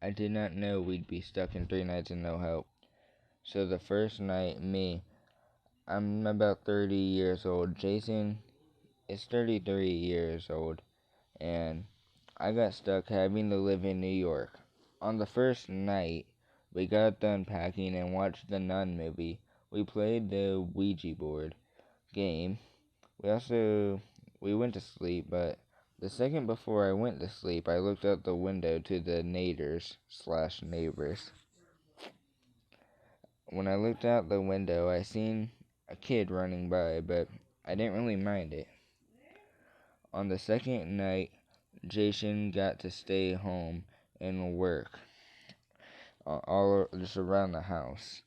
I did not know we'd be stuck in 3 nights and no help. So the first night, I'm about 30 years old. Jason is 33 years old, and I got stuck having to live in New York. On the first night, we got done packing and watched the Nun movie. We played the Ouija board game. We went to sleep, but the second before I went to sleep, I looked out the window to the neighbors. When I looked out the window, I seen a kid running by, but I didn't really mind it. On the second night, Jason got to stay home and work all just around the house.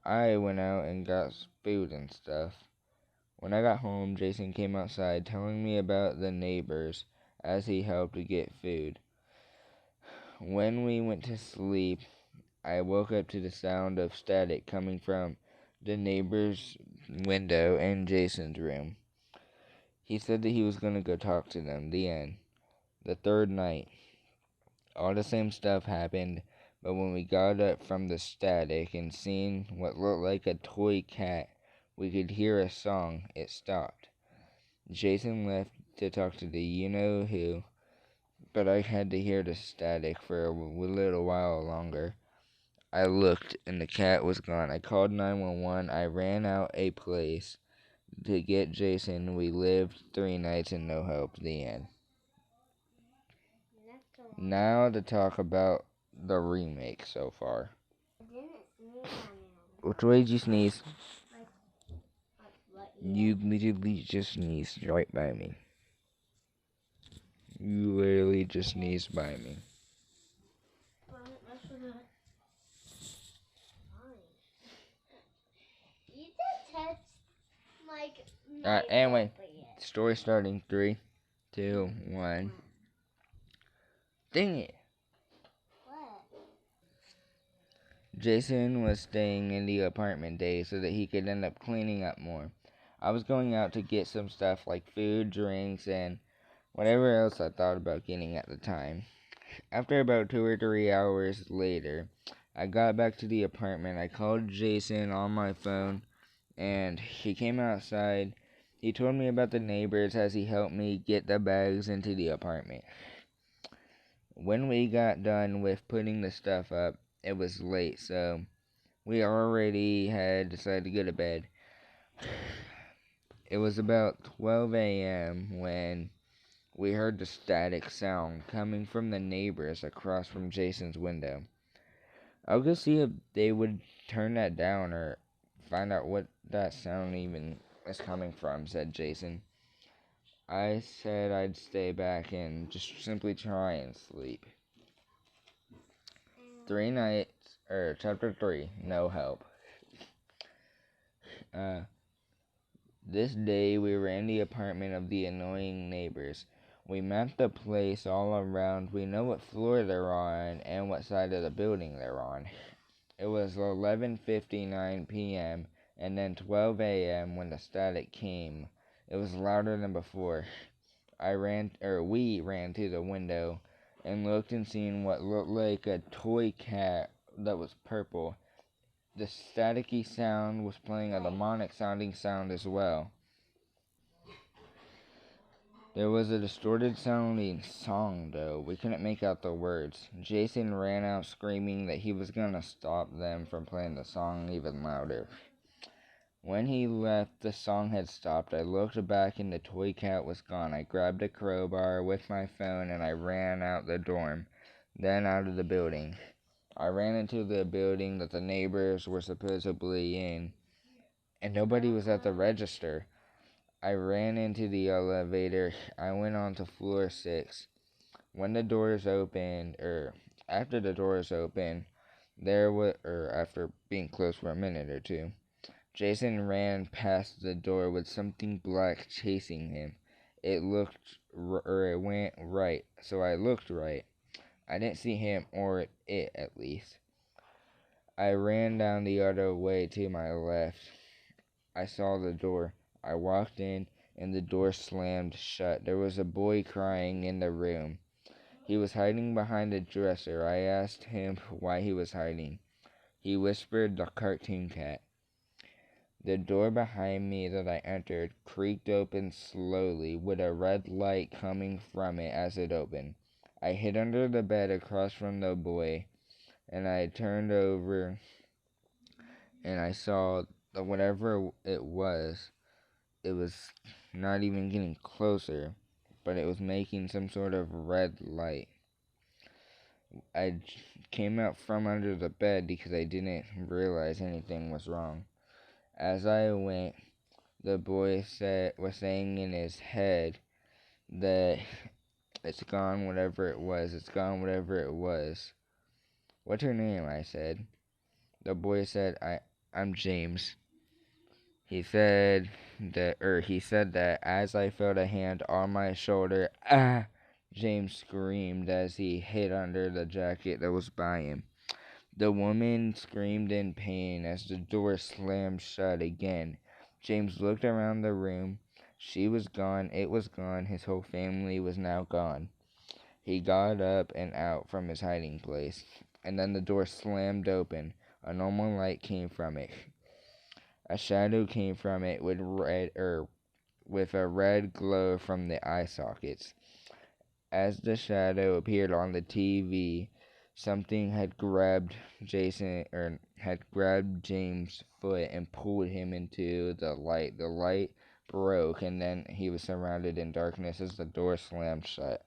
I went out and got food and stuff. When I got home, Jason came outside telling me about the neighbors as he helped to get food. When we went to sleep, I woke up to the sound of static coming from the neighbor's window in Jason's room. He said that he was going to go talk to them. The end. The third night, all the same stuff happened, but when we got up from the static and seen what looked like a toy cat, we could hear a song. It stopped. Jason left to talk to the you-know-who, but I had to hear the static for a little while longer. I looked, and the cat was gone. I called 911. I ran out a place to get Jason. We lived 3 nights and no help. The end. Now to talk about the remake so far. Which way did you sneeze? You literally just sneezed right by me. You literally just sneezed by me. Alright, anyway, story starting. 3, 2, 1. Dang it. Jason was staying in the apartment days so that he could end up cleaning up more. I was going out to get some stuff like food, drinks, and whatever else I thought about getting at the time. After about 2 or 3 hours later, I got back to the apartment. I called Jason on my phone, and he came outside. He told me about the neighbors as he helped me get the bags into the apartment. When we got done with putting the stuff up, it was late, so we already had decided to go to bed. It was about 12 a.m. when we heard the static sound coming from the neighbors across from Jason's window. I'll go see if they would turn that down or find out what that sound even is coming from, said Jason. I said I'd stay back and just simply try and sleep. 3 nights, chapter 3, no help. This day we were in the apartment of the annoying neighbors. We mapped the place all around. We know what floor they're on and what side of the building they're on. It was 11:59 p.m. and then 12 a.m. when the static came. It was louder than before. We ran to the window and looked and seen what looked like a toy cat that was purple. The staticky sound was playing a demonic sounding sound as well. There was a distorted sounding song though. We couldn't make out the words. Jason ran out screaming that he was gonna stop them from playing the song even louder. When he left, the song had stopped. I looked back and the toy cat was gone. I grabbed a crowbar with my phone and I ran out the dorm, then out of the building. I ran into the building that the neighbors were supposedly in, and nobody was at the register. I ran into the elevator. I went on to floor 6. When the doors opened, after the doors opened, after being closed for a minute or two, Jason ran past the door with something black chasing him. It went right, so I looked right. I didn't see him, or it at least. I ran down the other way to my left. I saw the door. I walked in, and the door slammed shut. There was a boy crying in the room. He was hiding behind a dresser. I asked him why he was hiding. He whispered, "The cartoon cat." The door behind me that I entered creaked open slowly, with a red light coming from it as it opened. I hid under the bed across from the boy, and I turned over and I saw that whatever it was not even getting closer, but it was making some sort of red light. I came out from under the bed because I didn't realize anything was wrong. As I went, the boy was saying in his head that it's gone, whatever it was. It's gone, whatever it was. "What's her name?" I said. The boy said, I'm James." He said that as I felt a hand on my shoulder. "Ah!" James screamed as he hid under the jacket that was by him. The woman screamed in pain as the door slammed shut again. James looked around the room. She was gone. It was gone. His whole family was now gone. He got up and out from his hiding place, and then the door slammed open. A normal light came from it. A shadow came from it with a red glow from the eye sockets. As the shadow appeared on the TV, something had grabbed James' foot and pulled him into the light. The light broke, and then he was surrounded in darkness as the door slammed shut.